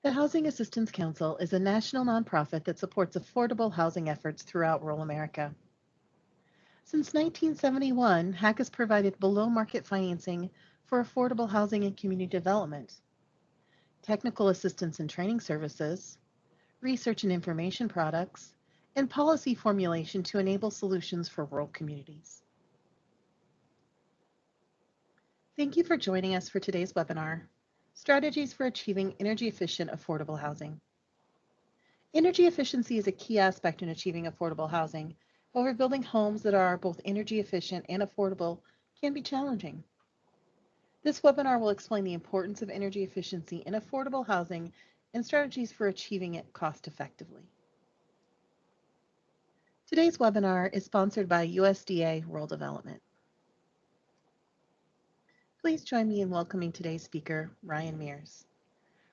The Housing Assistance Council is a national nonprofit that supports affordable housing efforts throughout rural America. Since 1971, HAC has provided below market financing for affordable housing and community development, technical assistance and training services, research and information products, and policy formulation to enable solutions for rural communities. Thank you for joining us for today's webinar, Strategies for Achieving Energy Efficient Affordable Housing. Energy efficiency is a key aspect in achieving affordable housing. However, building homes that are both energy efficient and affordable can be challenging. This webinar will explain the importance of energy efficiency in affordable housing and strategies for achieving it cost effectively. Today's webinar is sponsored by USDA Rural Development. Please join me in welcoming today's speaker, Ryan Mears.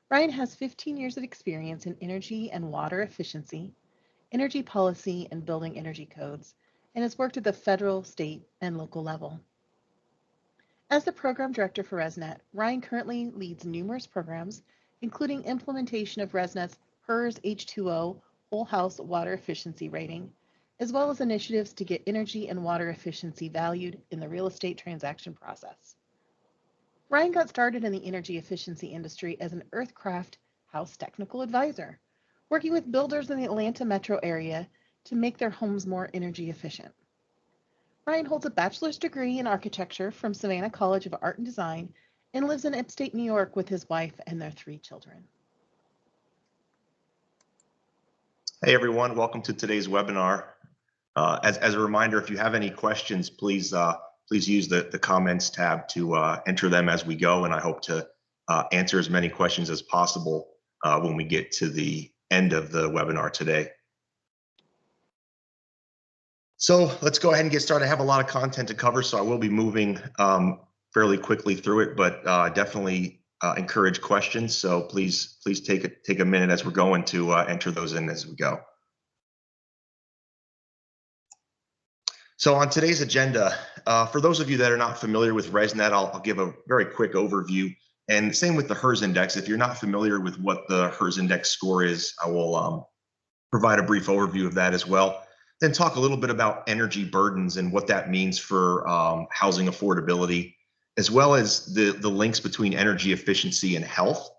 Ryan has 15 years of experience in energy and water efficiency, energy policy, and building energy codes, and has worked at the federal, state, and local level. As the program director for ResNet, Ryan currently leads numerous programs, including implementation of ResNet's HERS H2O Whole House Water Efficiency Rating, as well as initiatives to get energy and water efficiency valued in the real estate transaction process. Ryan got started in the energy efficiency industry as an Earthcraft house technical advisor, working with builders in the Atlanta metro area to make their homes more energy efficient. Ryan holds a bachelor's degree in architecture from Savannah College of Art and Design and lives in upstate New York with his wife and their 3 children. Hey everyone, welcome to today's webinar. As a reminder, if you have any questions, please use the comments tab to enter them as we go, and I hope to answer as many questions as possible when we get to the end of the webinar today. So let's go ahead and get started. I have a lot of content to cover, so I will be moving fairly quickly through it, but definitely encourage questions. So please take a minute as we're going to enter those in as we go. So on today's agenda, for those of you that are not familiar with ResNet, I'll give a very quick overview. And same with the HERS index. If you're not familiar with what the HERS index score is, I will provide a brief overview of that as well. Then talk a little bit about energy burdens and what that means for housing affordability, as well as the links between energy efficiency and health.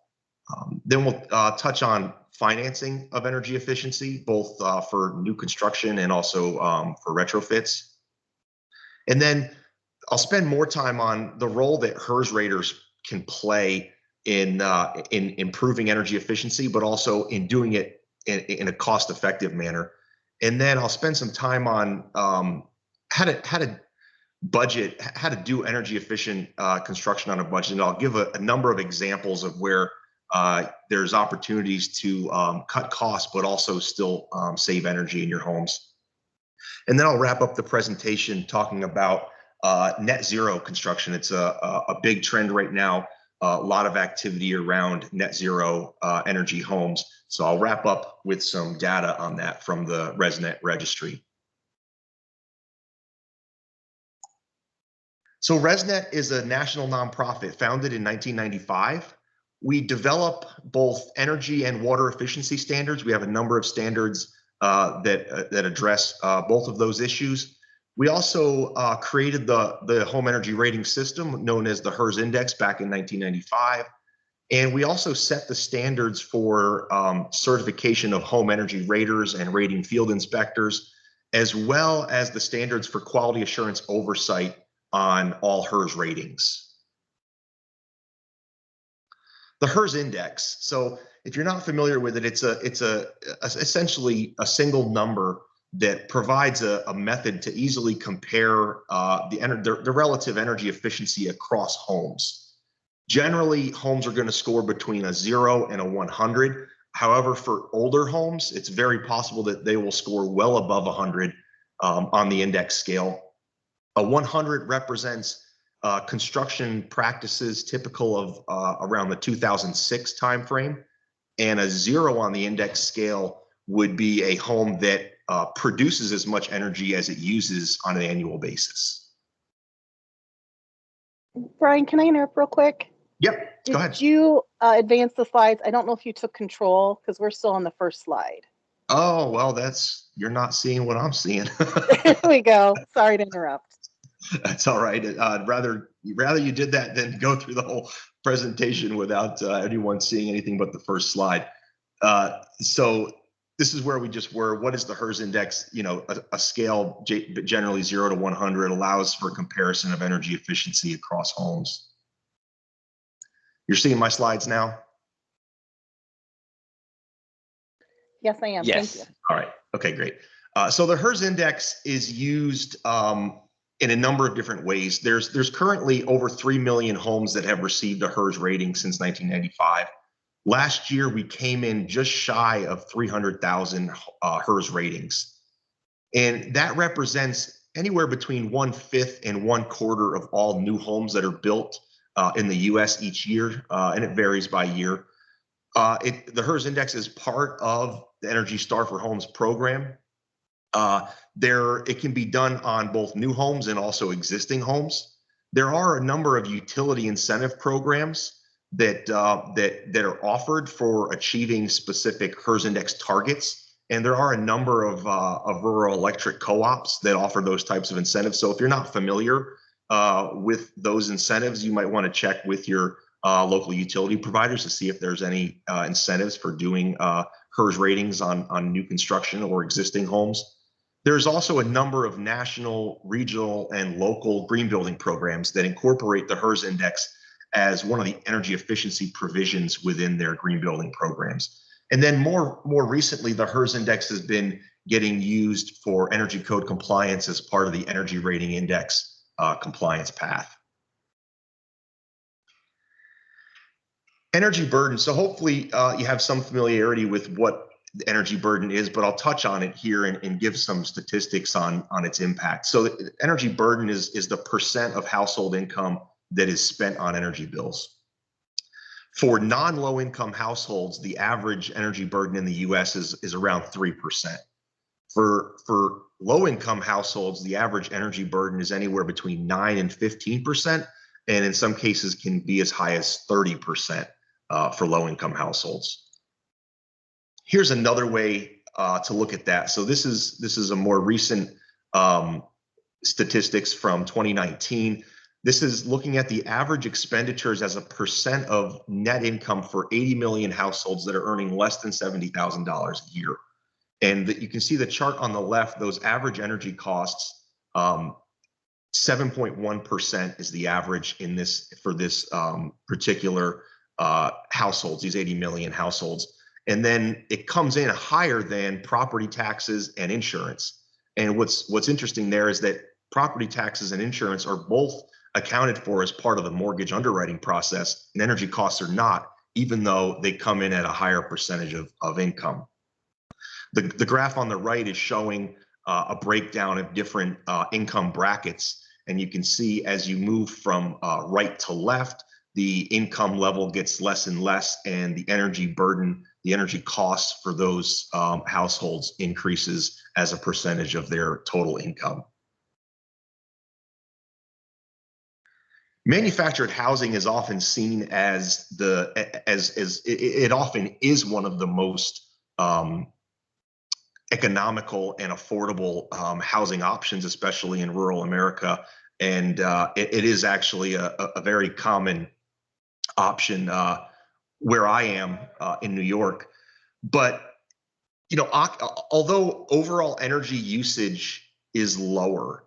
Then we'll touch on financing of energy efficiency, both for new construction and also for retrofits. And then I'll spend more time on the role that HERS raters can play in improving energy efficiency, but also in doing it in a cost-effective manner. And then I'll spend some time on how to budget, how to do energy efficient construction on a budget. And I'll give a number of examples of where there's opportunities to cut costs, but also still save energy in your homes. And then I'll wrap up the presentation talking about net zero construction. It's a big trend right now, a lot of activity around net zero energy homes. So I'll wrap up with some data on that from the ResNet registry. So ResNet is a national nonprofit founded in 1995. We develop both energy and water efficiency standards. We have a number of standards that address both of those issues. We also created the home energy rating system known as the HERS index back in 1995. And we also set the standards for certification of home energy raters and rating field inspectors, as well as the standards for quality assurance oversight on all HERS ratings. The HERS index. So if you're not familiar with it, it's essentially a single number that provides a method to easily compare the relative energy efficiency across homes. Generally, homes are going to score between a 0 and a 100. However, for older homes, it's very possible that they will score well above 100 on the index scale. A 100 represents construction practices typical of around the 2006 timeframe, and a 0 on the index scale would be a home that produces as much energy as it uses on an annual basis. Brian, can I interrupt real quick? Yep, go ahead. Did you advance the slides. I don't know if you took control because we're still on the first slide. Oh, well, you're not seeing what I'm seeing. There we go. Sorry to interrupt. That's all right. Rather you did that than go through the whole presentation without anyone seeing anything but the first slide. So this is where we just were. What is the HERS index? You know, a scale generally 0 to 100 allows for comparison of energy efficiency across homes. You're seeing my slides now? Yes, I am. Yes. Thank you. All right. Okay, great. So the HERS index is used in a number of different ways. There's currently over 3 million homes that have received a HERS rating since 1995. Last year, we came in just shy of 300,000 HERS ratings. And that represents anywhere between 1/5 and 1/4 of all new homes that are built in the US each year, and it varies by year. The HERS index is part of the Energy Star for Homes program. It can be done on both new homes and also existing homes. There are a number of utility incentive programs that are offered for achieving specific HERS index targets, and there are a number of rural electric co-ops that offer those types of incentives. So if you're not familiar with those incentives, you might want to check with your local utility providers to see if there's any incentives for doing HERS ratings on new construction or existing homes. There's also a number of national, regional, and local green building programs that incorporate the HERS index as one of the energy efficiency provisions within their green building programs. And then more recently, the HERS index has been getting used for energy code compliance as part of the energy rating index compliance path. Energy burden. So hopefully you have some familiarity with what the energy burden is, but I'll touch on it here and give some statistics on its impact. So the energy burden is the percent of household income that is spent on energy bills. For non-low income households, the average energy burden in the US is around 3%. For low income households, the average energy burden is anywhere between 9 and 15%, and in some cases can be as high as 30% for low income households. Here's another way to look at that. So this is a more recent statistics from 2019. This is looking at the average expenditures as a percent of net income for 80 million households that are earning less than $70,000 a year. And you can see the chart on the left, those average energy costs, 7.1% is the average for this particular households, these 80 million households. And then it comes in higher than property taxes and insurance. And what's interesting there is that property taxes and insurance are both accounted for as part of the mortgage underwriting process, and energy costs are not, even though they come in at a higher percentage of income. The graph on the right is showing a breakdown of different income brackets, and you can see as you move from right to left, the income level gets less and less, and the energy burden, the energy costs for those households increases as a percentage of their total income. Manufactured housing is often seen as it often is one of the most economical and affordable housing options, especially in rural America. And it is actually a very common option where I am in New York. But you know, although overall energy usage is lower,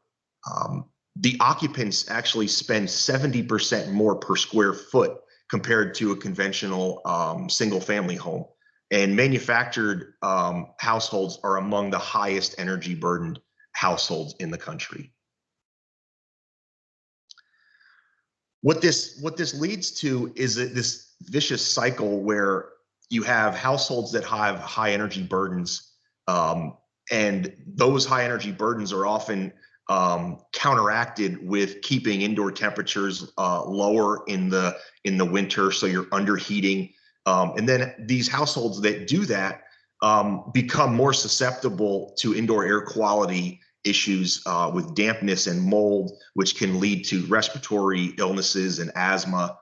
the occupants actually spend 70% more per square foot compared to a conventional single family home. And manufactured households are among the highest energy burdened households in the country. What this leads to is this vicious cycle where you have households that have high energy burdens, and those high energy burdens are often counteracted with keeping indoor temperatures lower in the winter, so you're underheating. And then these households that do that become more susceptible to indoor air quality issues with dampness and mold, which can lead to respiratory illnesses and asthma.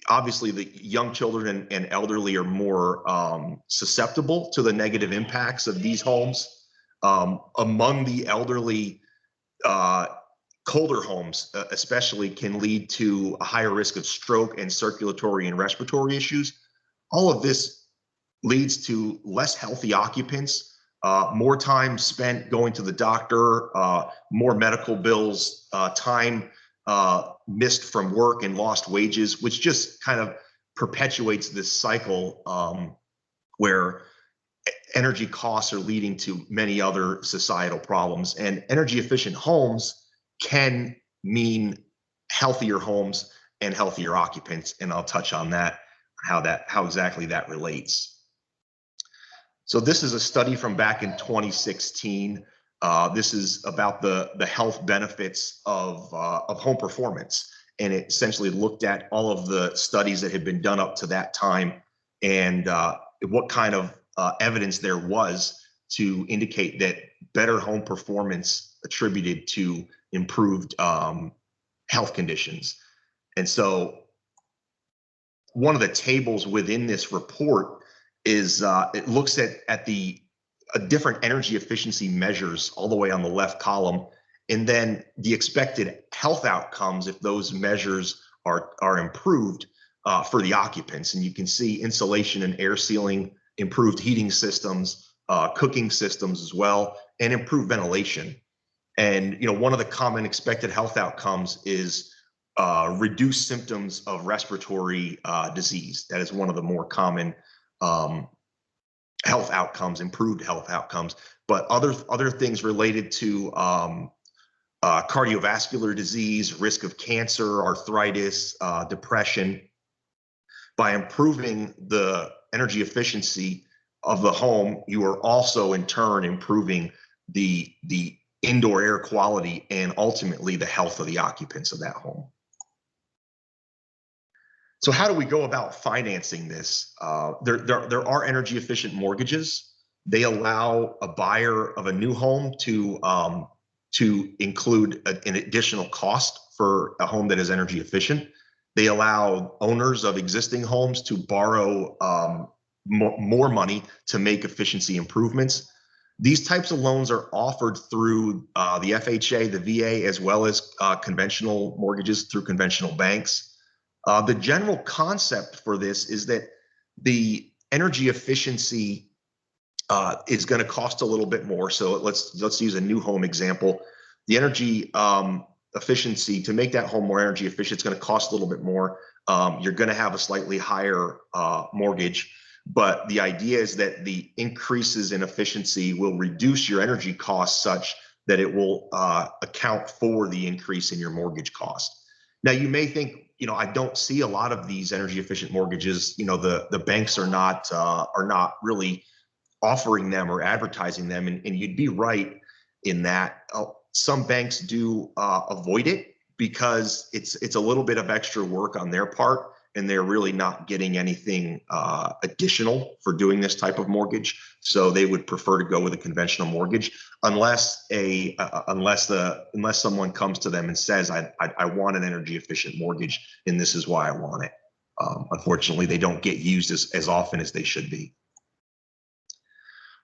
obviously the young children and elderly are more susceptible to the negative impacts of these homes. Among the elderly, colder homes especially can lead to a higher risk of stroke and circulatory and respiratory issues. All of this leads to less healthy occupants, more time spent going to the doctor, more medical bills, time missed from work and lost wages, which just kind of perpetuates this cycle where energy costs are leading to many other societal problems. And energy efficient homes can mean healthier homes and healthier occupants. And I'll touch on that, how exactly that relates. So this is a study from back in 2016. This is about the health benefits of home performance. And it essentially looked at all of the studies that had been done up to that time and what kind of evidence there was to indicate that better home performance attributed to improved health conditions. And so one of the tables within this report is it looks at the different energy efficiency measures all the way on the left column, and then the expected health outcomes if those measures are improved for the occupants. And you can see insulation and air sealing, improved heating systems, cooking systems as well, and improved ventilation. And one of the common expected health outcomes is reduced symptoms of respiratory disease. That is one of the more common health outcomes, improved health outcomes. But other things related to cardiovascular disease, risk of cancer, arthritis, depression. By improving the energy efficiency of the home, you are also in turn improving the indoor air quality and ultimately the health of the occupants of that home. So how do we go about financing this? There are energy efficient mortgages. They allow a buyer of a new home to include an additional cost for a home that is energy efficient. They allow owners of existing homes to borrow more money to make efficiency improvements. These types of loans are offered through the FHA, the VA, as well as conventional mortgages through conventional banks. The general concept for this is that the energy efficiency is going to cost a little bit more. So let's use a new home example. The energy efficiency, to make that home more energy efficient, it's going to cost a little bit more. You're going to have a slightly higher mortgage, but the idea is that the increases in efficiency will reduce your energy costs such that it will account for the increase in your mortgage cost. Now, you may think, I don't see a lot of these energy efficient mortgages. The banks are not really offering them or advertising them, and you'd be right in that. Some banks do avoid it because it's a little bit of extra work on their part, and they're really not getting anything additional for doing this type of mortgage. So they would prefer to go with a conventional mortgage, unless someone comes to them and says, I want an energy efficient mortgage, and this is why I want it. Unfortunately, they don't get used as often as they should be.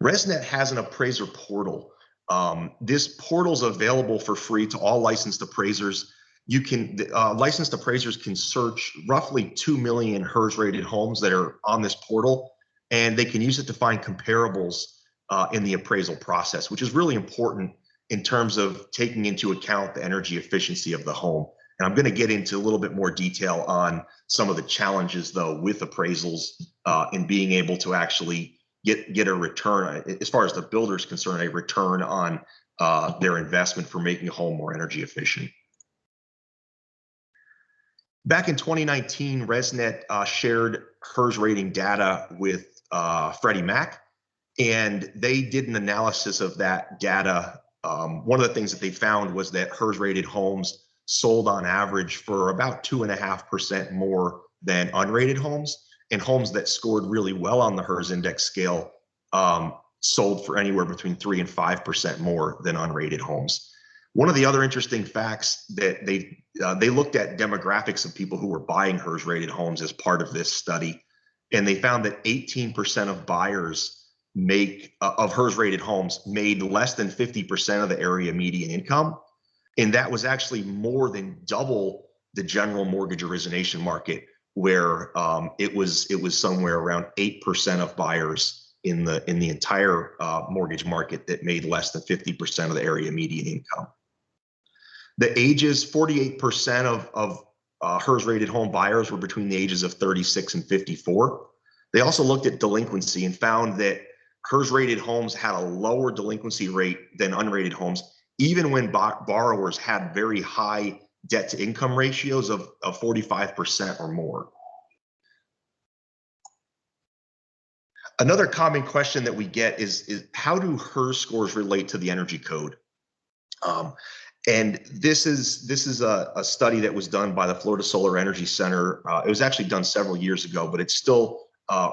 ResNet has an appraiser portal. This portal is available for free to all licensed appraisers. Licensed appraisers can search roughly 2 million HERS rated homes that are on this portal, and they can use it to find comparables in the appraisal process, which is really important in terms of taking into account the energy efficiency of the home. And I'm going to get into a little bit more detail on some of the challenges, though, with appraisals in being able to actually get a return, as far as the builder is concerned, a return on their investment for making a home more energy efficient. Back in 2019, ResNet shared HERS rating data with Freddie Mac, and they did an analysis of that data. One of the things that they found was that HERS rated homes sold on average for about 2.5% more than unrated homes, and homes that scored really well on the HERS index scale sold for anywhere between 3 and 5% more than unrated homes. One of the other interesting facts that they looked at demographics of people who were buying HERS rated homes as part of this study, and they found that 18% of buyers of HERS rated homes made less than 50% of the area median income, and that was actually more than double the general mortgage origination market, where it was somewhere around 8% of buyers in the entire mortgage market that made less than 50% of the area median income. The ages, 48% of HERS rated home buyers were between the ages of 36 and 54. They also looked at delinquency and found that HERS rated homes had a lower delinquency rate than unrated homes, even when borrowers had very high debt to income ratios of 45% or more. Another common question that we get is how do HERS scores relate to the energy code? And this is a study that was done by the Florida Solar Energy Center. It was actually done several years ago, but it's still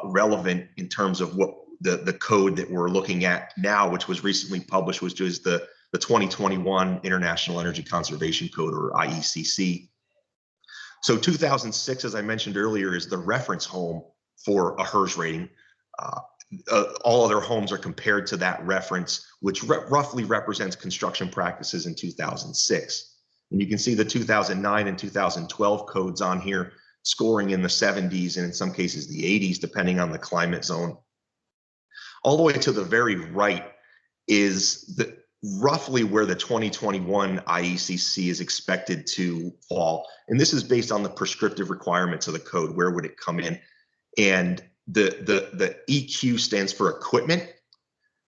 relevant in terms of what the code that we're looking at now, which was recently published, which is the 2021 International Energy Conservation Code, or IECC. So 2006, as I mentioned earlier, is the reference home for a HERS rating. All other homes are compared to that reference, which roughly represents construction practices in 2006. And you can see the 2009 and 2012 codes on here, scoring in the 70s and in some cases the 80s, depending on the climate zone. All the way to the very right is roughly where the 2021 IECC is expected to fall. And this is based on the prescriptive requirements of the code. Where would it come in? And the EQ stands for equipment.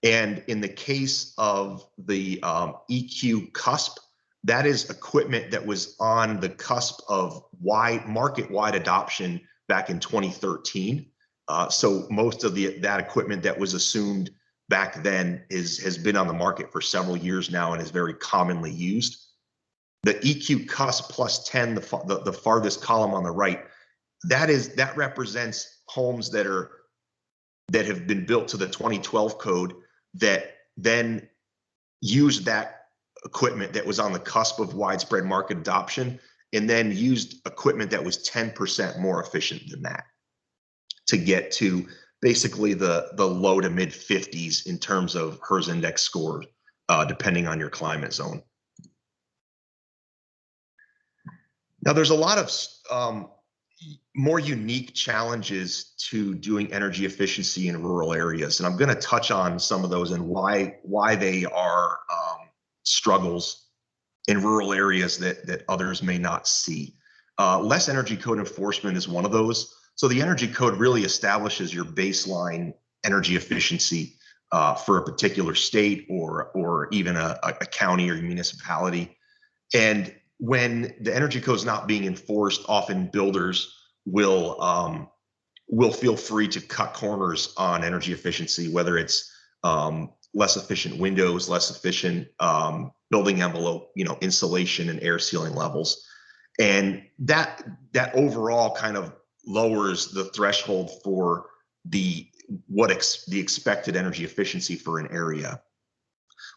And in the case of the EQ cusp, that is equipment that was on the cusp of market-wide adoption back in 2013. So most of that equipment that was assumed back then has been on the market for several years now and is very commonly used. The EQ cusp plus 10, the farthest column on the right, that represents homes that have been built to the 2012 code that then used that equipment that was on the cusp of widespread market adoption, and then used equipment that was 10% more efficient than that to get to basically the low to mid 50s in terms of HERS index score, depending on your climate zone. Now, there's a lot of more unique challenges to doing energy efficiency in rural areas, and I'm going to touch on some of those and why they are struggles in rural areas that others may not see. Less energy code enforcement is one of those. So the energy code really establishes your baseline energy efficiency for a particular state or even a county or municipality. And when the energy code is not being enforced, often builders will feel free to cut corners on energy efficiency, whether it's less efficient windows, less efficient building envelope, insulation and air sealing levels. And that overall kind of lowers the threshold for the expected energy efficiency for an area.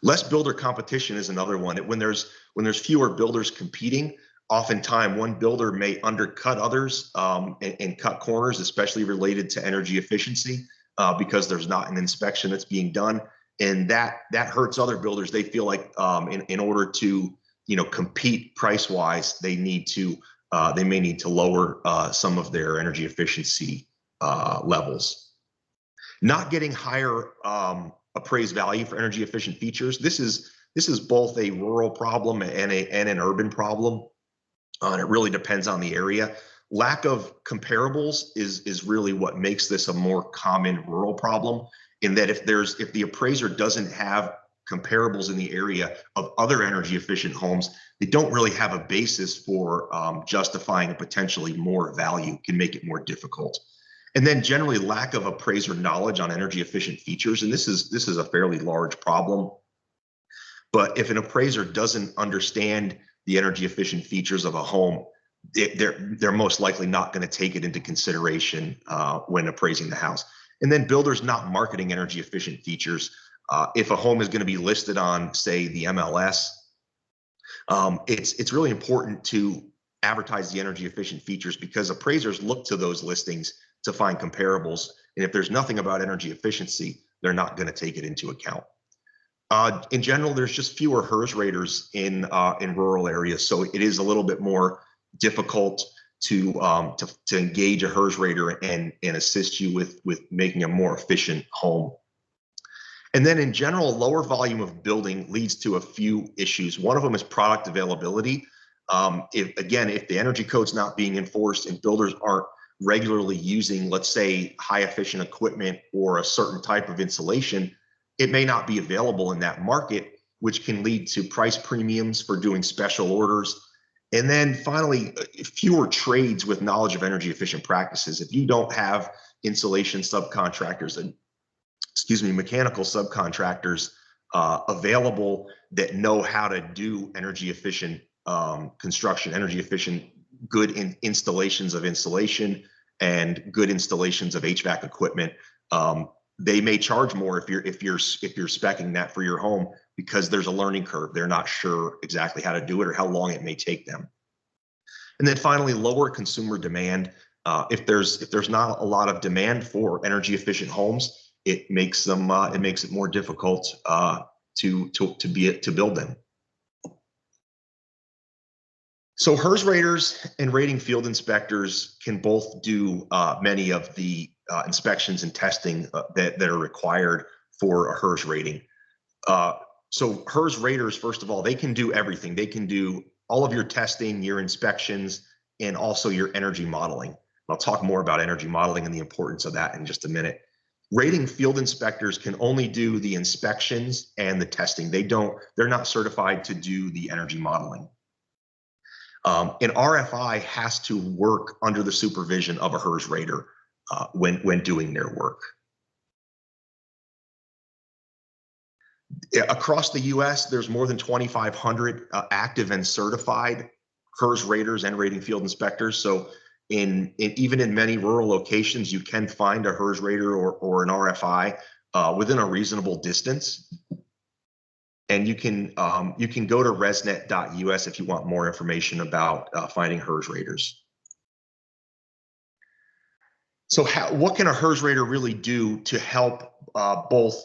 Less builder competition is another one. When there's fewer builders competing, oftentimes one builder may undercut others and cut corners, especially related to energy efficiency, because there's not an inspection that's being done, and that hurts other builders. They feel like in order to compete price wise, they may need to lower some of their energy efficiency levels. Not getting higher appraised value for energy efficient features. This is both a rural problem and an urban problem. And it really depends on the area. Lack of comparables is really what makes this a more common rural problem, in that if the appraiser doesn't have comparables in the area of other energy efficient homes, they don't really have a basis for justifying a potentially more value, can make it more difficult. And then generally lack of appraiser knowledge on energy efficient features. And this is a fairly large problem. But if an appraiser doesn't understand the energy efficient features of a home, they're most likely not going to take it into consideration when appraising the house. And then builders not marketing energy efficient features. If a home is going to be listed on, say, the MLS, It's really important to advertise the energy efficient features because appraisers look to those listings to find comparables. And if there's nothing about energy efficiency, they're not going to take it into account. In general, there's just fewer HERS raters in rural areas, so it is a little bit more difficult to engage a HERS rater and assist you with making a more efficient home. And then in general, lower volume of building leads to a few issues. One of them is product availability. If the energy code's not being enforced and builders aren't regularly using, let's say, high efficient equipment or a certain type of insulation, it may not be available in that market, which can lead to price premiums for doing special orders. And then finally, fewer trades with knowledge of energy efficient practices. If you don't have insulation subcontractors and mechanical subcontractors available that know how to do energy efficient construction, energy efficient good installations of insulation and good installations of HVAC equipment. They may charge more if you're speccing that for your home because there's a learning curve. They're not sure exactly how to do it or how long it may take them. And then finally, lower consumer demand. If there's not a lot of demand for energy efficient homes, it makes it more difficult to build them. So HERS raters and rating field inspectors can both do many of the inspections and testing that are required for a HERS rating. So HERS raters, first of all, they can do everything. They can do all of your testing, your inspections, and also your energy modeling. I'll talk more about energy modeling and the importance of that in just a minute. Rating field inspectors can only do the inspections and the testing. They're not certified to do the energy modeling. An RFI has to work under the supervision of a HERS rater when doing their work. Across the US, there's more than 2,500 active and certified HERS raters and rating field inspectors. So even in many rural locations, you can find a HERS rater or an RFI within a reasonable distance. And you can go to resnet.us if you want more information about finding HERS raters. So what can a HERS rater really do to help both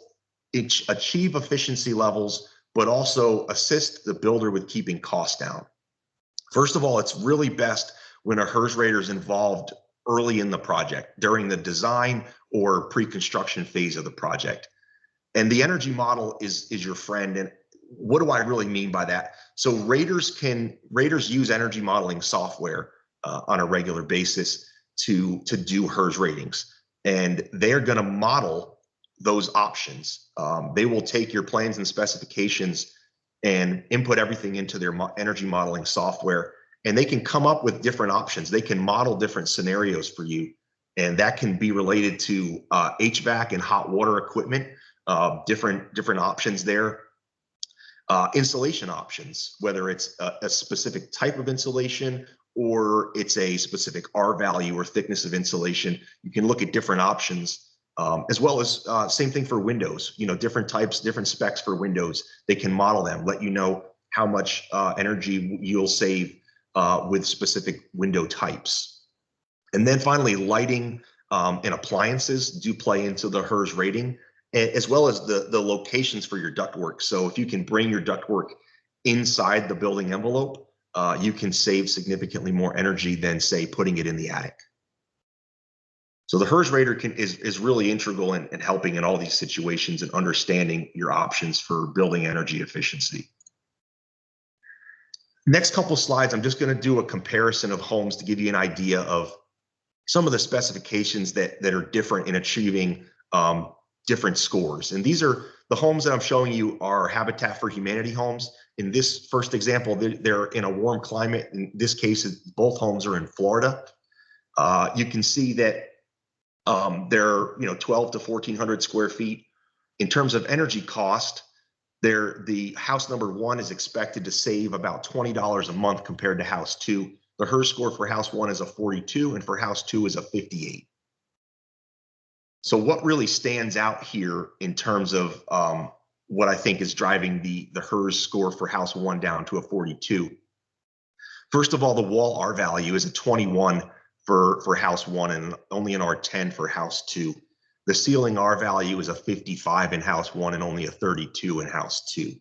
achieve efficiency levels, but also assist the builder with keeping costs down? First of all, it's really best when a HERS rater is involved early in the project, during the design or pre-construction phase of the project. And the energy model is your friend. And what do I really mean by that? So raters use energy modeling software on a regular basis to do HERS ratings, and they're going to model those options. They will take your plans and specifications and input everything into their energy modeling software, and they can come up with different options. They can model different scenarios for you, and that can be related to HVAC and hot water equipment, different options there. Insulation options, whether it's a specific type of insulation or it's a specific R value or thickness of insulation. You can look at different options, as well as same thing for windows, different types, different specs for windows. They can model them, let you know how much energy you'll save with specific window types. And then finally, lighting and appliances do play into the HERS rating, as well as the locations for your ductwork. So if you can bring your ductwork inside the building envelope, you can save significantly more energy than, say, putting it in the attic. So the HERS rater is really integral in helping in all these situations and understanding your options for building energy efficiency. Next couple slides, I'm just going to do a comparison of homes to give you an idea of some of the specifications that are different in achieving different scores. And these are the homes that I'm showing you are Habitat for Humanity homes. In this first example, they're in a warm climate. In this case, both homes are in Florida. You can see that they're 12 to 1,400 square feet. In terms of energy cost, the house number 1 is expected to save about $20 a month compared to house 2. The HERS score for house 1 is a 42, and for house 2 is a 58. So what really stands out here in terms of what I think is driving the HERS score for house 1 down to a 42. First of all, the wall R value is a 21 for house 1 and only an R10 for house 2. The ceiling R value is a 55 in house 1 and only a 32 in house 2.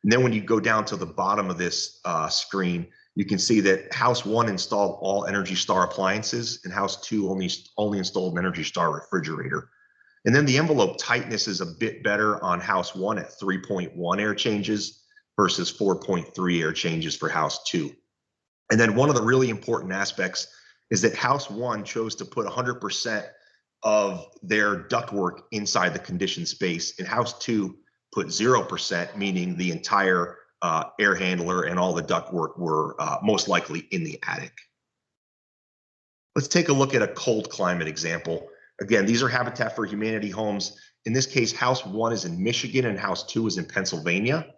And then when you go down to the bottom of this screen, you can see that house 1 installed all Energy Star appliances and house 2 only installed an Energy Star refrigerator. And then the envelope tightness is a bit better on house 1 at 3.1 air changes versus 4.3 air changes for house 2. And then one of the really important aspects is that house 1 chose to put 100% of their ductwork inside the conditioned space, and house 2 put 0%, meaning the entire air handler and all the ductwork were most likely in the attic. Let's take a look at a cold climate example. Again, these are Habitat for Humanity homes. In this case, house 1 is in Michigan and house 2 is in Pennsylvania.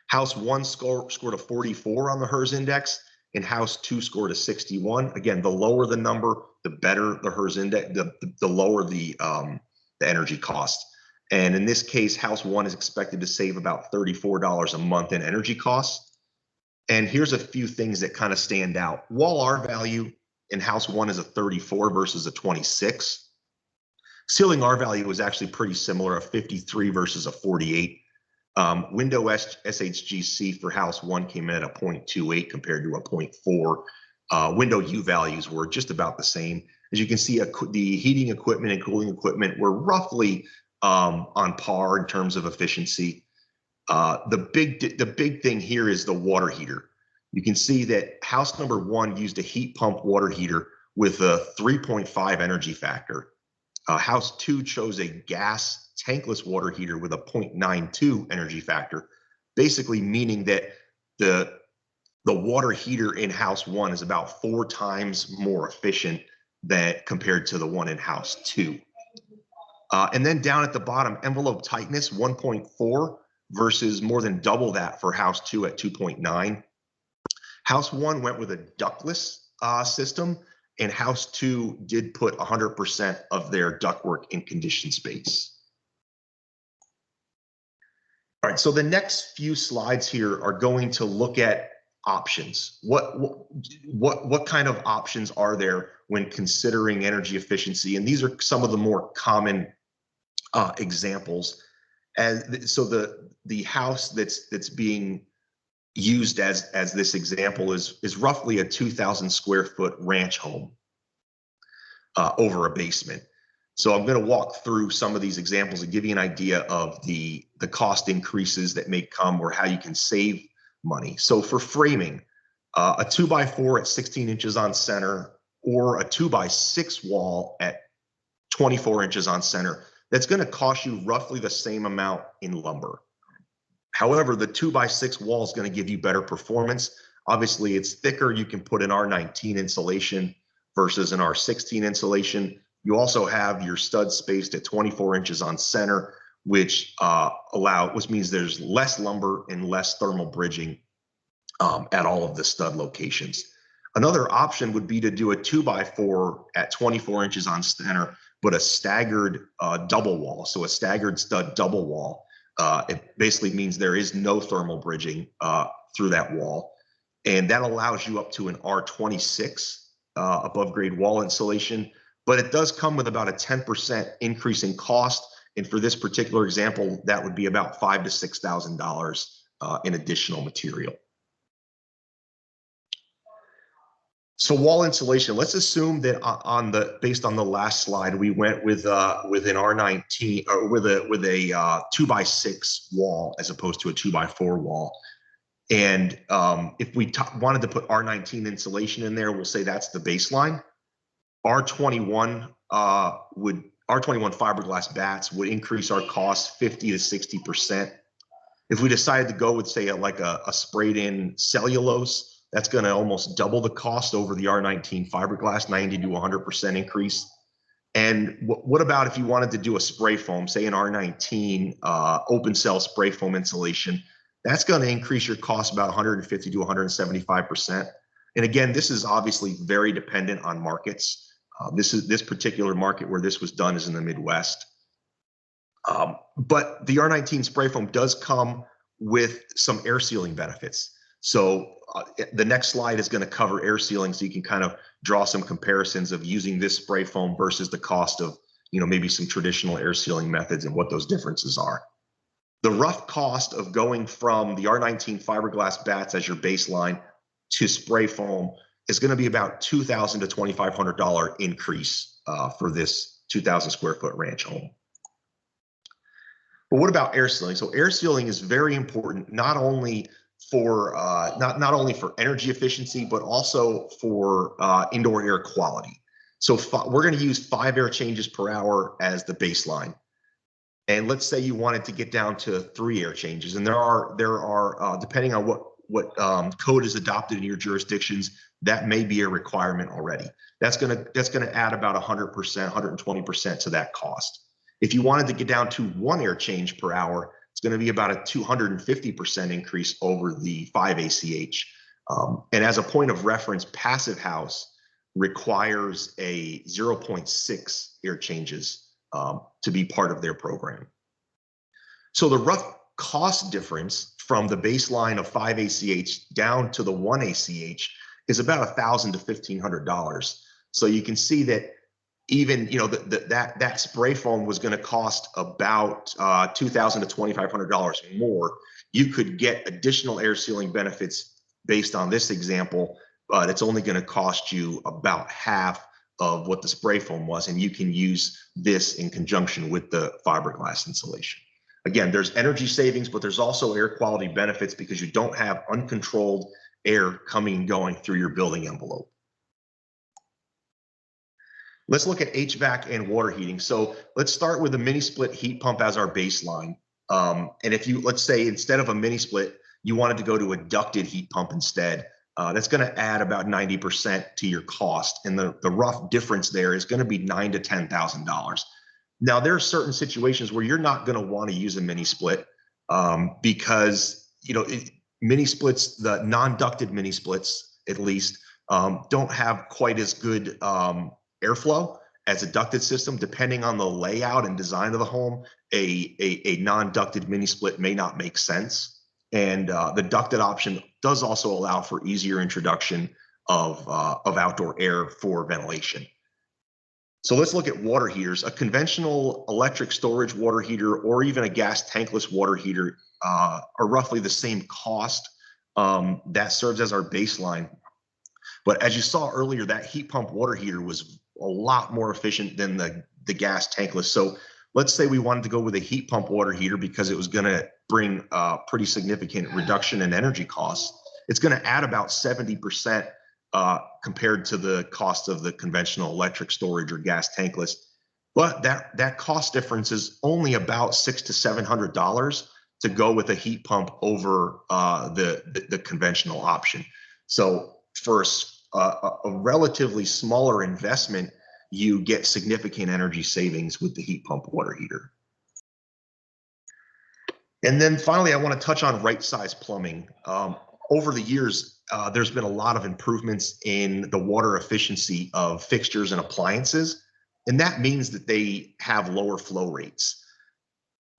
House 1 scored a 44 on the HERS index, and house 2 scored a 61. Again, the lower the number, the better the HERS index, the lower the energy cost. And in this case, house 1 is expected to save about $34 a month in energy costs. And here's a few things that kind of stand out. Wall R value in house 1 is a 34 versus a 26. Ceiling R value was actually pretty similar, a 53 versus a 48. Window SHGC for house 1 came in at a 0.28 compared to a 0.4. Window U values were just about the same. As you can see, the heating equipment and cooling equipment were roughly on par in terms of efficiency. The big thing here is the water heater. You can see that house number 1 used a heat pump water heater with a 3.5 energy factor. House 2 chose a gas tankless water heater with a 0.92 energy factor, basically meaning that the water heater in house 1 is about 4 times more efficient than compared to the one in house 2. And then down at the bottom, envelope tightness 1.4 versus more than double that for house 2 at 2.9. House 1 went with a ductless system, and house 2 did put 100% of their ductwork in conditioned space. All right, so the next few slides here are going to look at options. What kind of options are there when considering energy efficiency? And these are some of the more common examples. So the house that's being used as this example is roughly a 2,000 square foot ranch home over a basement. So I'm going to walk through some of these examples and give you an idea of the cost increases that may come or how you can save money. So for framing, a 2x4 at 16 inches on center or a 2x6 wall at 24 inches on center, that's going to cost you roughly the same amount in lumber. However, the 2x6 wall is going to give you better performance. Obviously, it's thicker. You can put an R19 insulation versus an R16 insulation. You also have your stud spaced at 24 inches on center, which means there's less lumber and less thermal bridging at all of the stud locations. Another option would be to do a 2x4 at 24 inches on center, but a staggered double wall. So a staggered stud double wall. It basically means there is no thermal bridging through that wall. And that allows you up to an R26 above grade wall insulation, but it does come with about a 10% increase in cost. And for this particular example, that would be about $5,000 to $6,000 in additional material. So wall insulation, let's assume that based on the last slide, we went with an R19 or with a 2x6 wall as opposed to a 2x4 wall. And if we wanted to put R19 insulation in there, we'll say that's the baseline. R21 fiberglass bats would increase our costs 50 to 60%. If we decided to go with, say, a sprayed in cellulose, that's going to almost double the cost over the R19 fiberglass, 90 to 100% increase. And what about if you wanted to do a spray foam, say an R19 open cell spray foam insulation? That's going to increase your cost about 150 to 175%. And again, this is obviously very dependent on markets. This particular market where this was done is in the Midwest. But the R19 spray foam does come with some air sealing benefits. So the next slide is going to cover air sealing, so you can kind of draw some comparisons of using this spray foam versus the cost of, maybe some traditional air sealing methods and what those differences are. The rough cost of going from the R19 fiberglass bats as your baseline to spray foam is going to be about $2,000 to $2,500 increase for this 2,000 square foot ranch home. But what about air sealing? So air sealing is very important, not only for not only for energy efficiency, but also for indoor air quality. So we're going to use 5 air changes per hour as the baseline. And let's say you wanted to get down to 3 air changes, and there are depending on what code is adopted in your jurisdictions, that may be a requirement already. That's gonna add about 100%, 120% to that cost. If you wanted to get down to 1 air change per hour, it's going to be about a 250% increase over the 5 ACH. And as a point of reference, Passive House requires a 0.6 air changes to be part of their program. So the rough cost difference from the baseline of 5 ACH down to the 1 ACH is about $1,000 to $1,500. So you can see that even that spray foam was going to cost about $2,000 to $2,500 more. You could get additional air sealing benefits based on this example, but it's only going to cost you about half of what the spray foam was, and you can use this in conjunction with the fiberglass insulation. Again, there's energy savings, but there's also air quality benefits because you don't have uncontrolled air coming and going through your building envelope. Let's look at HVAC and water heating. So let's start with a mini split heat pump as our baseline. And if let's say instead of a mini split, you wanted to go to a ducted heat pump instead, that's going to add about 90% to your cost. And the rough difference there is going to be $9,000 to $10,000. Now, there are certain situations where you're not going to want to use a mini split because, mini splits, the non-ducted mini splits, at least, don't have quite as good airflow as a ducted system. Depending on the layout and design of the home, a non-ducted mini split may not make sense. And the ducted option does also allow for easier introduction of outdoor air for ventilation. So let's look at water heaters. A conventional electric storage water heater or even a gas tankless water heater are roughly the same cost. That serves as our baseline. But as you saw earlier, that heat pump water heater was a lot more efficient than the gas tankless. So let's say we wanted to go with a heat pump water heater because it was going to bring a pretty significant reduction in energy costs. It's going to add about 70% compared to the cost of the conventional electric storage or gas tankless. But that cost difference is only about $600 to $700 to go with a heat pump over the conventional option. So for a relatively smaller investment, you get significant energy savings with the heat pump water heater. And then finally, I want to touch on right size plumbing. Over the years, there's been a lot of improvements in the water efficiency of fixtures and appliances, and that means that they have lower flow rates.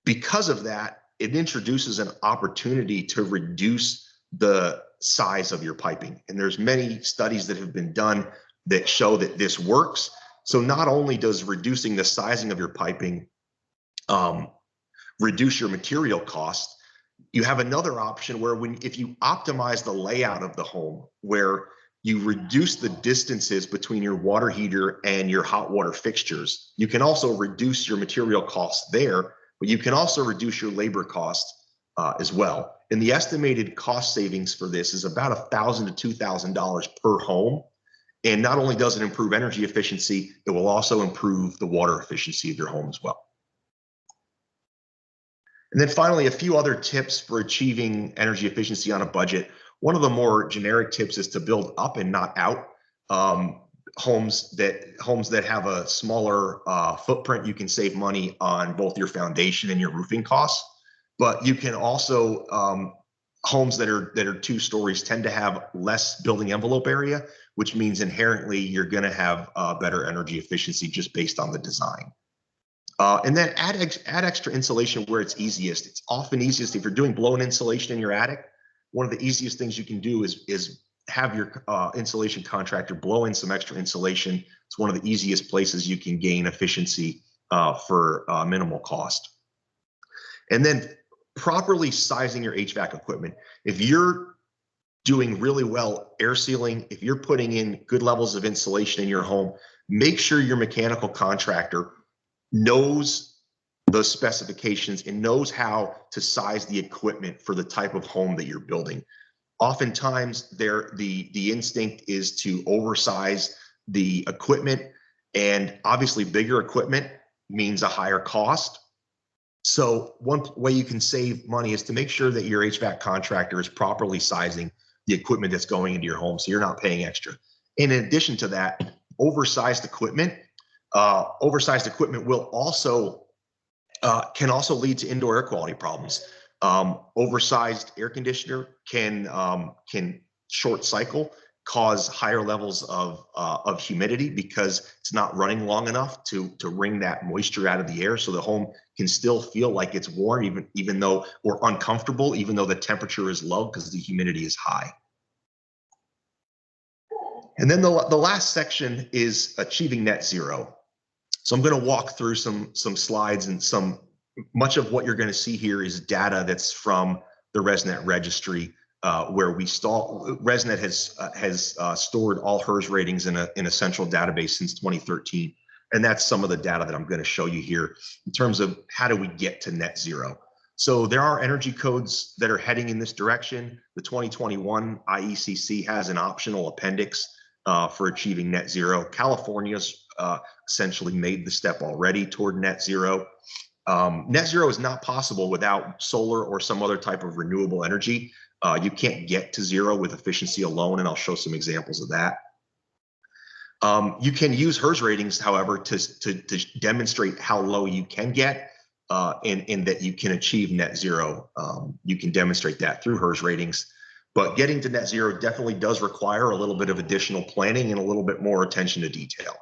Because of that, it introduces an opportunity to reduce the size of your piping. And there's many studies that have been done that show that this works. So not only does reducing the sizing of your piping reduce your material cost, you have another option where if you optimize the layout of the home, where you reduce the distances between your water heater and your hot water fixtures, you can also reduce your material costs there, but you can also reduce your labor costs as well. And the estimated cost savings for this is about $1,000 to $2,000 per home. And not only does it improve energy efficiency, it will also improve the water efficiency of your home as well. And then finally, a few other tips for achieving energy efficiency on a budget. One of the more generic tips is to build up and not out. Homes that have a smaller footprint, you can save money on both your foundation and your roofing costs. But you can also, homes that are 2 stories tend to have less building envelope area, which means inherently you're going to have better energy efficiency just based on the design. And then add extra insulation where it's easiest. It's often easiest if you're doing blown insulation in your attic. One of the easiest things you can do is have your insulation contractor blow in some extra insulation. It's one of the easiest places you can gain efficiency for minimal cost. And then properly sizing your HVAC equipment. If you're doing really well air sealing, if you're putting in good levels of insulation in your home, make sure your mechanical contractor knows those specifications and knows how to size the equipment for the type of home that you're building. Oftentimes, the instinct is to oversize the equipment, and obviously bigger equipment means a higher cost. So one way you can save money is to make sure that your HVAC contractor is properly sizing the equipment that's going into your home, so you're not paying extra. In addition to that, oversized equipment will also can also lead to indoor air quality problems. Oversized air conditioner can short cycle, cause higher levels of humidity because it's not running long enough to wring that moisture out of the air, so the home can still feel like it's warm even though, or uncomfortable even though the temperature is low because the humidity is high. And then the last section is achieving net zero. So I'm going to walk through some slides, and much of what you're going to see here is data that's from the ResNet registry, where ResNet has stored all HERS ratings in a central database since 2013, and that's some of the data that I'm going to show you here in terms of how do we get to net zero. So there are energy codes that are heading in this direction. The 2021 IECC has an optional appendix for achieving net zero. California's essentially made the step already toward net zero. Net zero is not possible without solar or some other type of renewable energy. You can't get to zero with efficiency alone, and I'll show some examples of that. You can use HERS ratings, however, to demonstrate how low you can get and that you can achieve net zero. You can demonstrate that through HERS ratings. But getting to net zero definitely does require a little bit of additional planning and a little bit more attention to detail.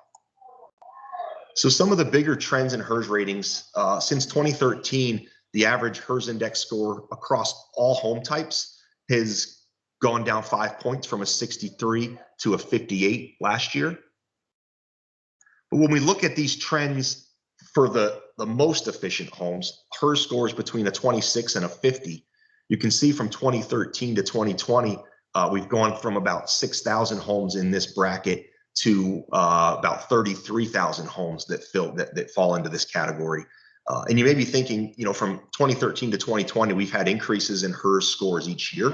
So some of the bigger trends in HERS ratings, since 2013, the average HERS index score across all home types has gone down 5 points from a 63 to a 58 last year. But when we look at these trends for the most efficient homes, HERS scores between a 26 and a 50, you can see from 2013 to 2020, we've gone from about 6,000 homes in this bracket to about 33,000 homes that fall into this category. And you may be thinking, from 2013 to 2020, we've had increases in HERS scores each year.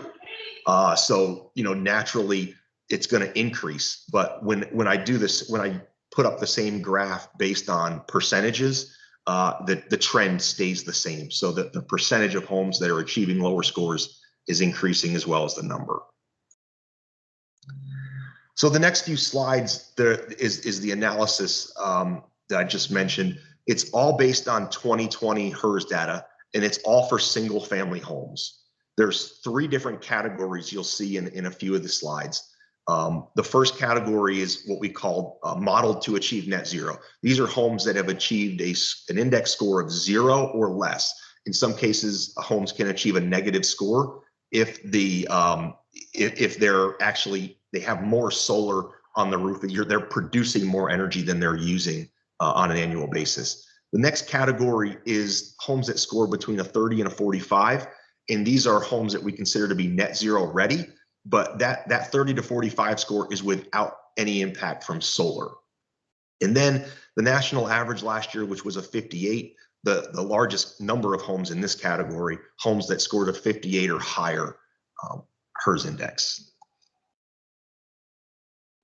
So, naturally it's going to increase. But when I do this, when I put up the same graph based on percentages, the trend stays the same. So that the percentage of homes that are achieving lower scores is increasing as well as the number. So the next few slides there is the analysis that I just mentioned. It's all based on 2020 HERS data, and it's all for single family homes. There's 3 different categories you'll see in a few of the slides. The first category is what we call modeled to achieve net zero. These are homes that have achieved an index score of 0 or less. In some cases, homes can achieve a negative score if they have more solar on the roof. They're producing more energy than they're using on an annual basis. The next category is homes that score between a 30 and a 45, and these are homes that we consider to be net zero ready. But that 30 to 45 score is without any impact from solar. And then the national average last year, which was a 58, the largest number of homes in this category, homes that scored a 58 or higher HERS index.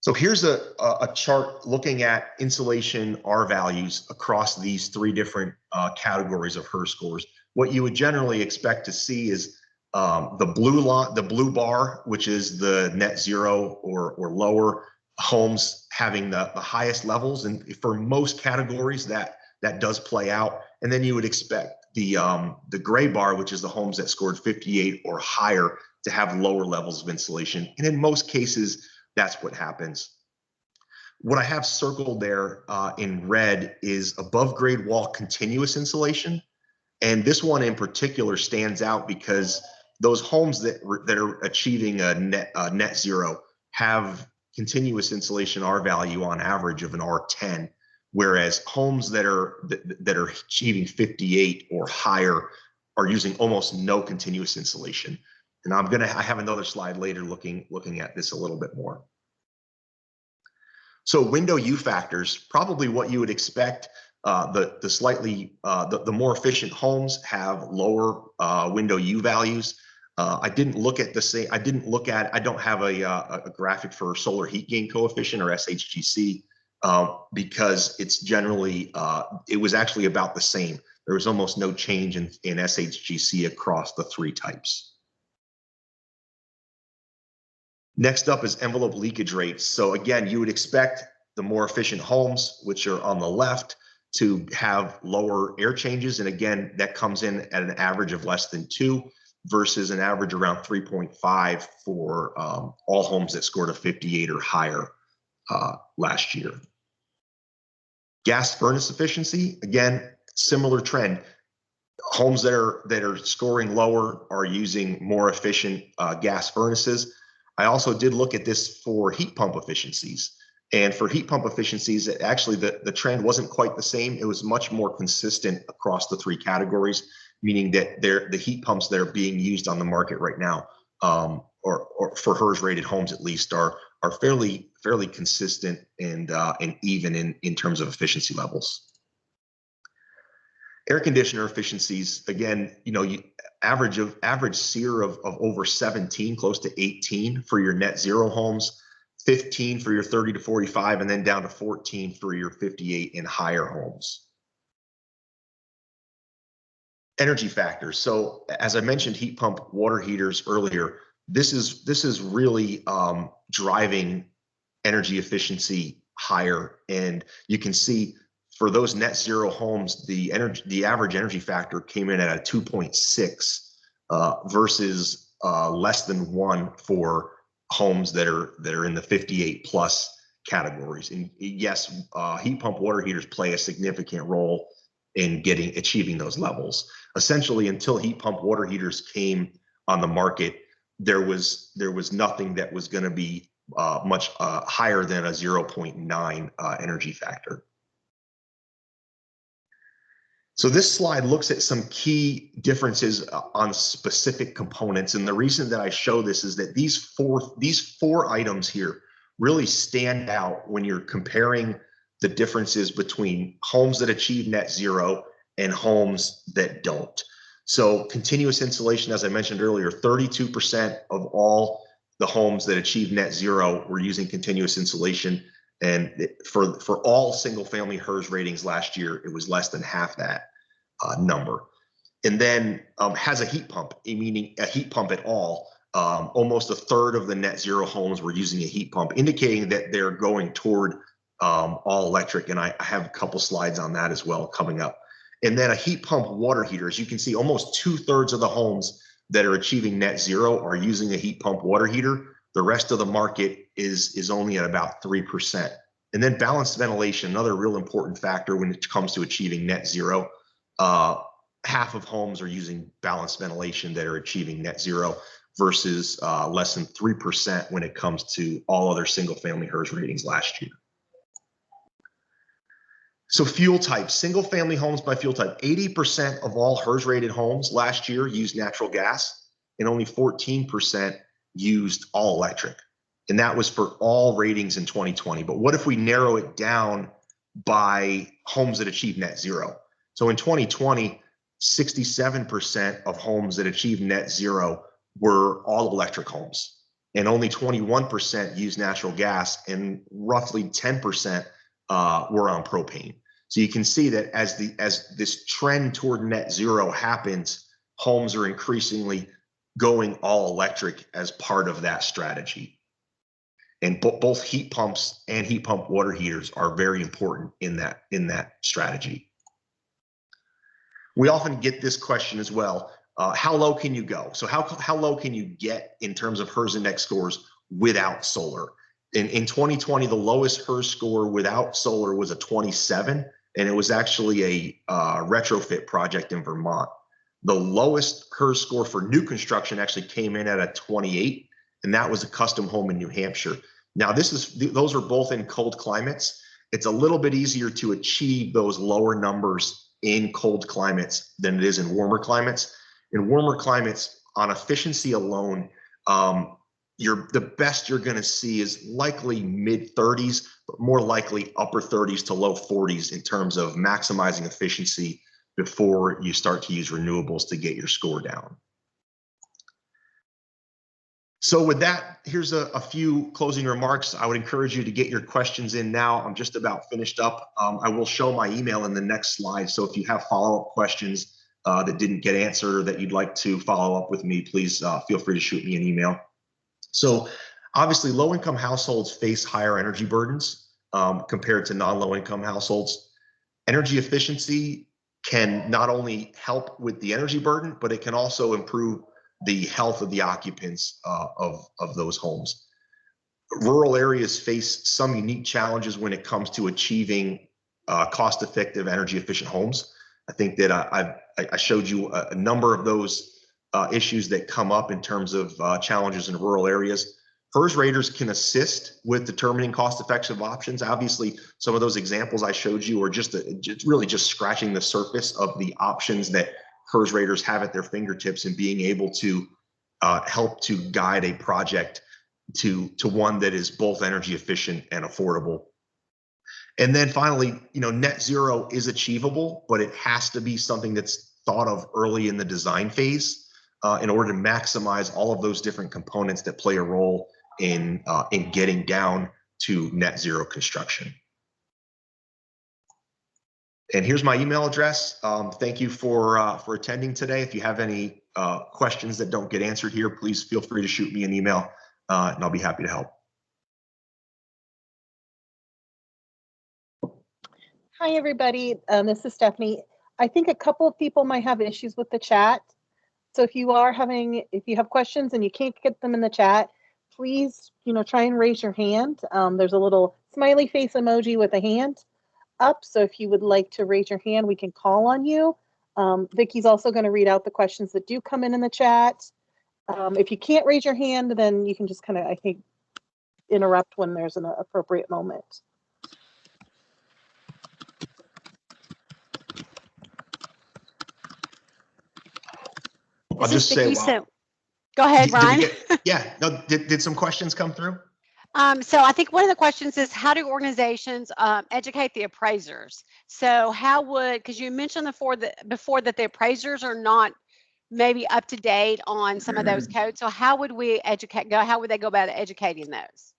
So here's a chart looking at insulation R values across these 3 different categories of HERS scores. What you would generally expect to see is the blue bar, which is the net zero or lower homes having the highest levels, and for most categories that does play out. And then you would expect the gray bar, which is the homes that scored 58 or higher, to have lower levels of insulation. And in most cases, that's what happens. What I have circled there in red is above grade wall continuous insulation. And this one in particular stands out because those homes that are achieving a net zero have continuous insulation R value on average of an R10, whereas homes that are achieving 58 or higher are using almost no continuous insulation. And I have another slide later looking at this a little bit more. So window U factors, probably what you would expect. The more efficient homes have lower window U values. I didn't look at the same. I don't have a graphic for solar heat gain coefficient or SHGC because it's generally it was actually about the same. There was almost no change in SHGC across the three types. Next up is envelope leakage rates. So again, you would expect the more efficient homes, which are on the left, to have lower air changes. And again, that comes in at an average of less than 2 versus an average around 3.5 for all homes that scored a 58 or higher last year. Gas furnace efficiency, again, similar trend. Homes that are scoring lower are using more efficient gas furnaces. I also did look at this for heat pump efficiencies. And for heat pump efficiencies, actually the trend wasn't quite the same. It was much more consistent across the three categories, meaning that the heat pumps that are being used on the market right now, or for HERS rated homes at least, are fairly consistent and even in terms of efficiency levels. Air conditioner efficiencies, again, average SEER of over 17, close to 18 for your net zero homes, 15 for your 30 to 45, and then down to 14 for your 58 and higher homes. Energy factors. So as I mentioned, heat pump water heaters earlier, this is really driving energy efficiency higher. And you can see for those net zero homes, the average energy factor came in at a 2.6 versus less than 1 for homes that are in the 58 plus categories. And yes, heat pump water heaters play a significant role in achieving those levels. Essentially, until heat pump water heaters came on the market, there was nothing that was going to be much higher than a 0.9 energy factor. So this slide looks at some key differences on specific components. And the reason that I show this is that these four items here really stand out when you're comparing the differences between homes that achieve net zero and homes that don't. So continuous insulation, as I mentioned earlier, 32% of all the homes that achieve net zero were using continuous insulation. And for all single family HERS ratings last year, it was less than half that number. And then has a heat pump, meaning a heat pump at all. Almost a third of the net zero homes were using a heat pump, indicating that they're going toward all electric. And I have a couple slides on that as well coming up. And then a heat pump water heater, as you can see, almost 2/3 of the homes that are achieving net zero are using a heat pump water heater. The rest of the market is only at about 3%. And then balanced ventilation, another real important factor when it comes to achieving net zero. Half of homes are using balanced ventilation that are achieving net zero versus less than 3% when it comes to all other single family HERS ratings last year. So fuel type, single family homes by fuel type, 80% of all HERS rated homes last year used natural gas and only 14% used all electric. And that was for all ratings in 2020. But what if we narrow it down by homes that achieve net zero? So in 2020, 67% of homes that achieved net zero were all electric homes, and only 21% used natural gas, and roughly 10% were on propane. So you can see that as this trend toward net zero happens, homes are increasingly going all electric as part of that strategy. And both heat pumps and heat pump water heaters are very important in that strategy. We often get this question as well. How low can you go? So how low can you get in terms of HERS index scores without solar? in 2020, the lowest HERS score without solar was a 27, and it was actually a retrofit project in Vermont. The lowest HERS score for new construction actually came in at a 28, and that was a custom home in New Hampshire. Now, those are both in cold climates. It's a little bit easier to achieve those lower numbers in cold climates than it is in warmer climates. In warmer climates, on efficiency alone, the best you're going to see is likely mid 30s, but more likely upper 30s to low 40s in terms of maximizing efficiency before you start to use renewables to get your score down. So with that, here's a few closing remarks. I would encourage you to get your questions in now. I'm just about finished up. I will show my email in the next slide. So if you have follow-up questions that didn't get answered or that you'd like to follow up with me, please feel free to shoot me an email. So obviously low-income households face higher energy burdens compared to non-low-income households. Energy efficiency can not only help with the energy burden, but it can also improve the health of the occupants of those homes. Rural areas face some unique challenges when it comes to achieving cost-effective, energy-efficient homes. I think that I showed you a number of those issues that come up in terms of challenges in rural areas. HERS raters can assist with determining cost-effective options. Obviously, some of those examples I showed you are just really just scratching the surface of the options that HERS raters have at their fingertips and being able to help to guide a project to one that is both energy efficient and affordable. And then finally, net zero is achievable, but it has to be something that's thought of early in the design phase in order to maximize all of those different components that play a role in getting down to net zero construction. And here's my email address. Thank you for attending today. If you have any questions that don't get answered here, please feel free to shoot me an email, and I'll be happy to help. Hi, everybody. This is Stephanie. I think a couple of people might have issues with the chat. So if you have questions and you can't get them in the chat, please, try and raise your hand. There's a little smiley face emoji with a hand up. So if you would like to raise your hand, we can call on you. Vicky's also going to read out the questions that do come in the chat. If you can't raise your hand, then you can just kind of, I think, interrupt when there's an appropriate moment. I'll just say, go ahead, Ryan. Did some questions come through? So I think one of the questions is, how do organizations educate the appraisers? So because you mentioned before that the appraisers are not maybe up to date on some of those codes. So how would we how would they go about educating those?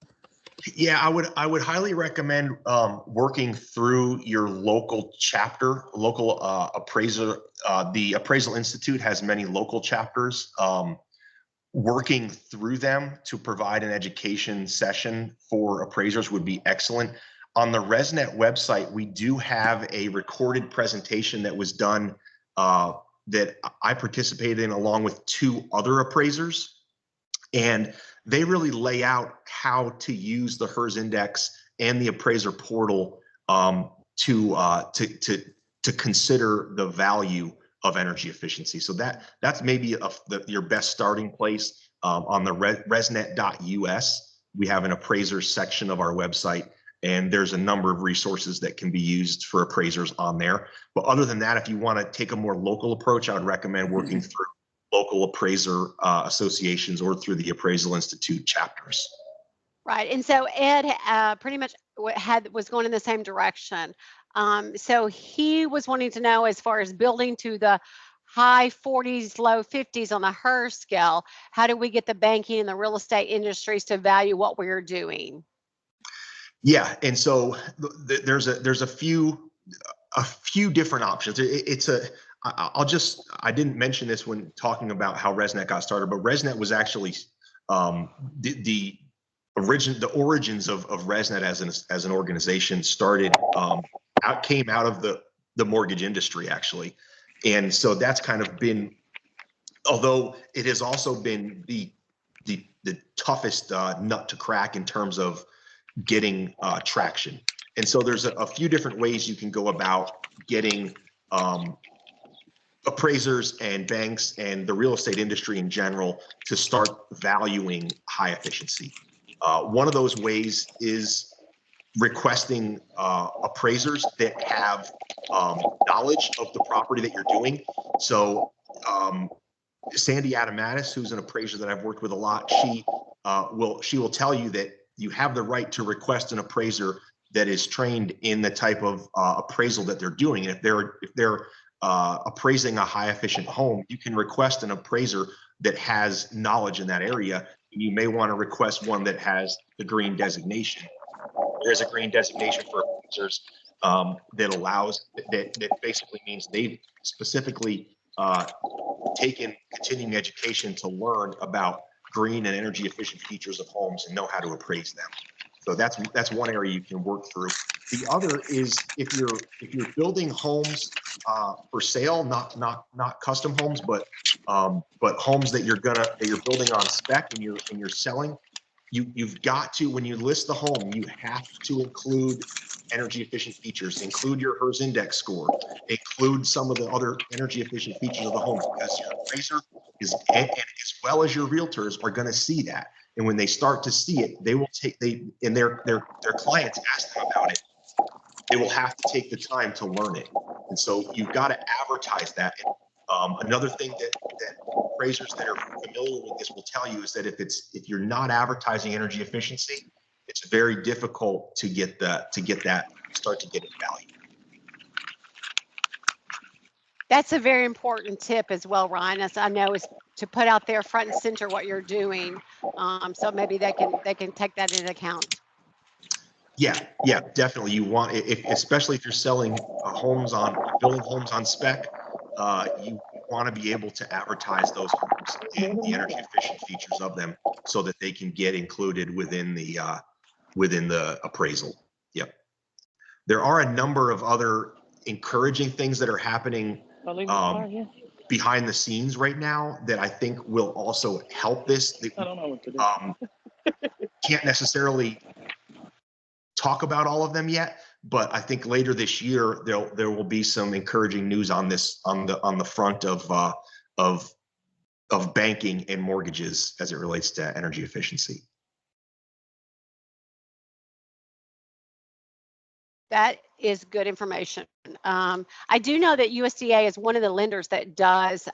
Yeah, I would highly recommend working through your local chapter, local appraiser. The Appraisal Institute has many local chapters. Working through them to provide an education session for appraisers would be excellent. On the ResNet website, we do have a recorded presentation that was done that I participated in along with 2 other appraisers. And they really lay out how to use the HERS index and the appraiser portal to consider the value of energy efficiency. So that's maybe your best starting place. On the resnet.us, we have an appraiser section of our website, and there's a number of resources that can be used for appraisers on there. But other than that, if you want to take a more local approach, I would recommend working through local appraiser associations or through the Appraisal Institute chapters. Right, and so Ed pretty much was going in the same direction. So he was wanting to know, as far as building to the high 40s, low 50s on the HERS scale, how do we get the banking and the real estate industries to value what we're doing? Yeah, and so there's a few different options. I didn't mention this when talking about how ResNet got started, but ResNet was actually the origins of ResNet as an organization came out of the mortgage industry, actually. And so that's kind of been, although it has also been the toughest nut to crack in terms of traction. And so there's a few different ways you can go about getting appraisers and banks and the real estate industry in general to start valuing high efficiency. One of those ways is requesting appraisers that have knowledge of the property that you're doing. So Sandy Adamatis, who's an appraiser that I've worked with a lot, she will tell you that you have the right to request an appraiser that is trained in the type of appraisal that they're doing. And if they're appraising a high efficient home, you can request an appraiser that has knowledge in that area. You may want to request one that has the green designation. There's a green designation for appraisers that allows, that basically means they've specifically taken continuing education to learn about green and energy efficient features of homes and know how to appraise them. So that's one area you can work through. The other is if you're building homes for sale, not custom homes, but homes that you're building on spec and you're selling. You've got to, when you list the home, you have to include energy efficient features, include your HERS index score, include some of the other energy efficient features of the home, because your appraiser is, and as well as your realtors are going to see that. And when they start to see it, they will take, and their clients ask them about it, they will have to take the time to learn it. And so you've got to advertise that. Another thing that appraisers that are familiar with this will tell you is that if you're not advertising energy efficiency, it's very difficult to get that start to get it valued. That's a very important tip as well, Ryan. As I know, is to put out there front and center what you're doing. So maybe they can take that into account. Yeah, definitely. You want, especially if you're selling building homes on spec, you want to be able to advertise those homes and the energy efficient features of them so that they can get included within the appraisal. Yep. There are a number of other encouraging things that are happening behind the scenes right now that I think will also help this. I don't know what to do. Can't necessarily talk about all of them yet, but I think later this year there will be some encouraging news on this on the front of banking and mortgages as it relates to energy efficiency. That is good information. I do know that USDA is one of the lenders that does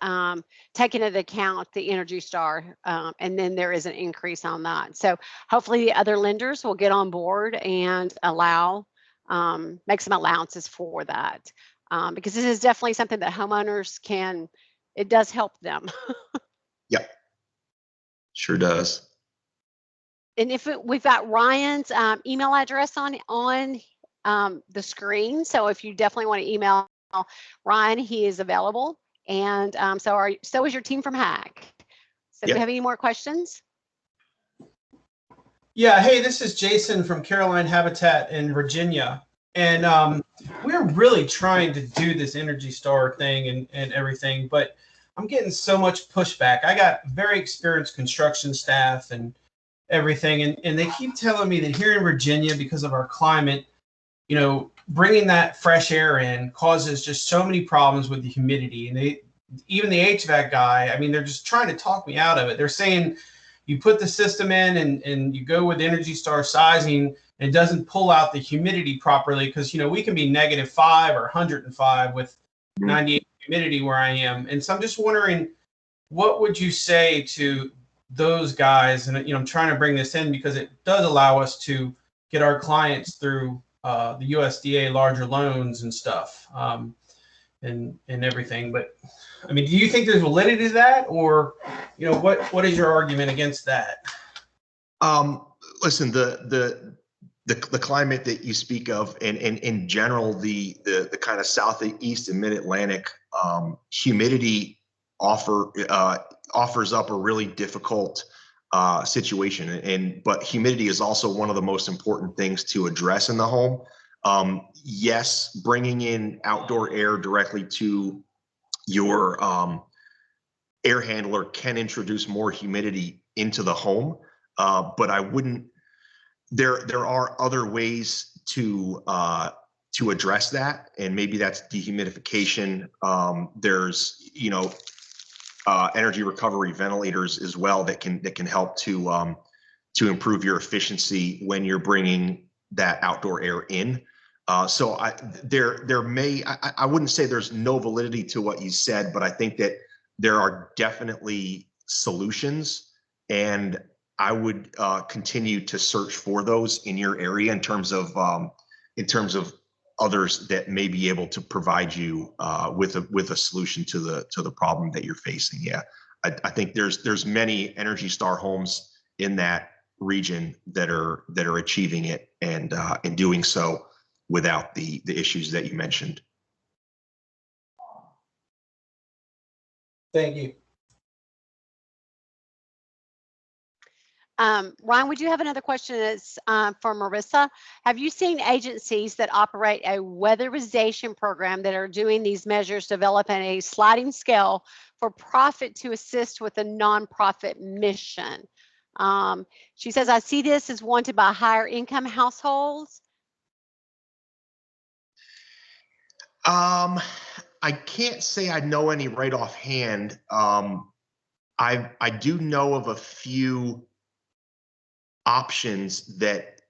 take into account the Energy Star, and then there is an increase on that. So hopefully the other lenders will get on board and allow, make some allowances for that, because this is definitely something that homeowners it does help them. Yep, sure does. And we've got Ryan's email address on the screen. So if you definitely want to email Ryan, he is available. And so is your team from HAC. So do we have any more questions? Yeah, hey, this is Jason from Caroline Habitat in Virginia. And we're really trying to do this Energy Star thing and everything, but I'm getting so much pushback. I got very experienced construction staff and everything, and they keep telling me that here in Virginia, because of our climate, you know, bringing that fresh air in causes just so many problems with the humidity. And even the HVAC guy, I mean, they're just trying to talk me out of it. They're saying you put the system in and you go with Energy Star sizing, and it doesn't pull out the humidity properly because, you know, we can be -5 or 105 with 98 humidity where I am. And so I'm just wondering, what would you say to those guys? And, you know, I'm trying to bring this in because it does allow us to get our clients through the USDA larger loans and stuff, and everything. But I mean, do you think there's validity to that, or, you know, what is your argument against that? Listen, the climate that you speak of, and in general, the kind of southeast and mid-Atlantic humidity offers up a really difficult situation, but humidity is also one of the most important things to address in the home. Yes, bringing in outdoor air directly to your air handler can introduce more humidity into the home, but I wouldn't. there are other ways to address that, and maybe that's dehumidification. There's energy recovery ventilators as well that can help to improve your efficiency when you're bringing that outdoor air in. So I wouldn't say there's no validity to what you said, but I think that there are definitely solutions, and I would continue to search for those in your area in terms of others that may be able to provide you with a solution to the problem that you're facing. Yeah, I think there's many Energy Star homes in that region that are achieving it and doing so without the issues that you mentioned. Thank you. Ryan, would you have another question that's for Marissa? Have you seen agencies that operate a weatherization program that are doing these measures developing a sliding scale for profit to assist with a nonprofit mission? She says, I see this as wanted by higher income households. I can't say I know any right offhand. I do know of a few options that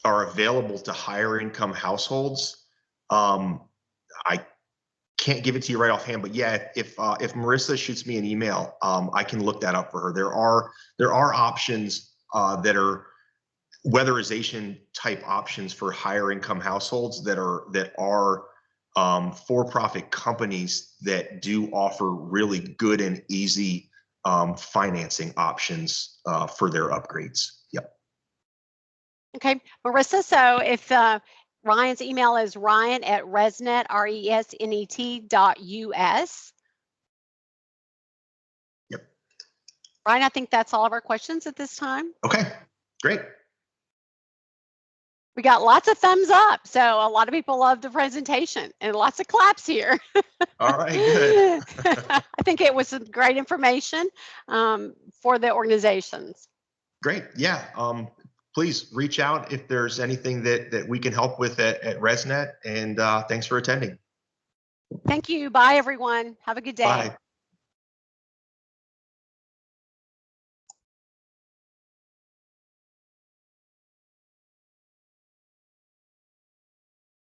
are available to higher income households. I can't give it to you right offhand, but yeah, if Marissa shoots me an email, I can look that up for her. There are options that are weatherization type options for higher income households that are for-profit companies that do offer really good and easy financing options for their upgrades. Yep. Okay, Marissa, so if Ryan's email is ryan@resnet, resnet.us. Yep. Ryan, I think that's all of our questions at this time. Okay, great. We got lots of thumbs up, so a lot of people love the presentation and lots of claps here. All right, good. I think it was some great information for the organizations. Great, yeah. Please reach out if there's anything that we can help with at ResNet, and thanks for attending. Thank you. Bye, everyone. Have a good day. Bye.